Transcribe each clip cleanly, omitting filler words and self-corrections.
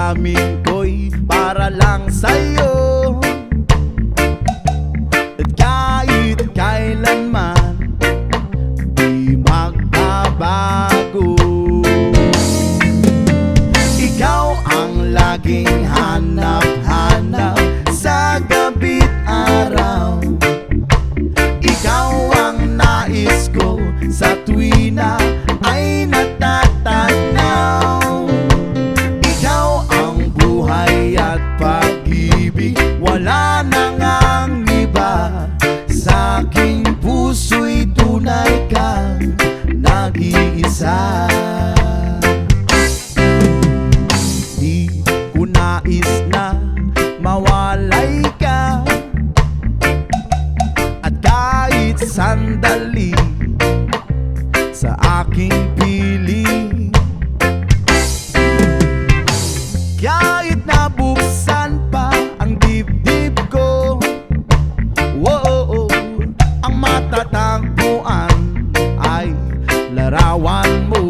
damdamin ko'y para lang sa'yo. At kahit kailanman di magbabago, ikaw ang laging hanap-hanap sa gabi't araw. Ikaw ang nais ko sa tuwi na ay natatanaw. Ikaw ang buhay at pag-ibig, wala nang ang iba. Sa aking puso'y tunay kang nag-iisa. Di ko nais na mawalay ka, at kahit sandali sa aking piling. Kahit nabuksan pa ang dibdib ko, wow, ang matatagpuan ay larawan mo.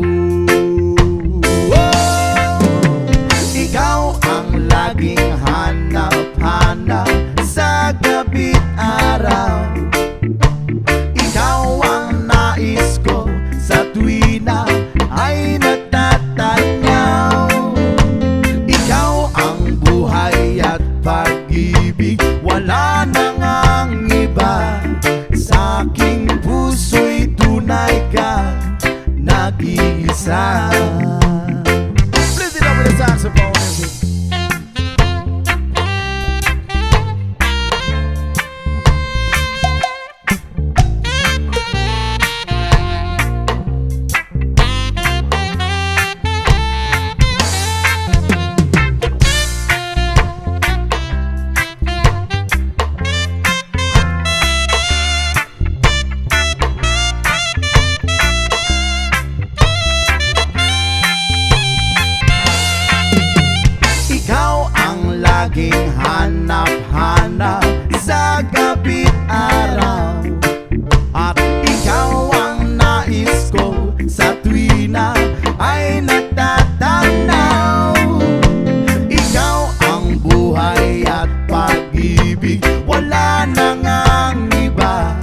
Ikaw ang laging hanap-hanap sa gabi't araw. Ikaw ang nais ko sa tuwi na ay natatanaw. Ikaw ang buhay at pag-ibig, wala nang ang iba. Sa aking puso'y tunay kang nag-iisa. Please it up with the saxophone. Laging hanap-hanap sa gabi't araw. At ikaw ang nais ko sa tuwi na ay natatanaw. Ikaw ang buhay at pag-ibig, wala nang ang iba.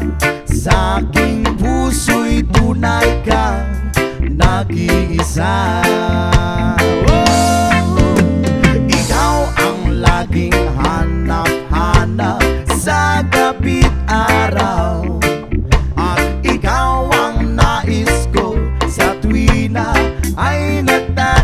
Sa aking puso'y tunay kang nag-iisa. Laging hanap-hanap sa gabi't araw. At ikaw ang nais ko sa tuwi na ay natatanaw.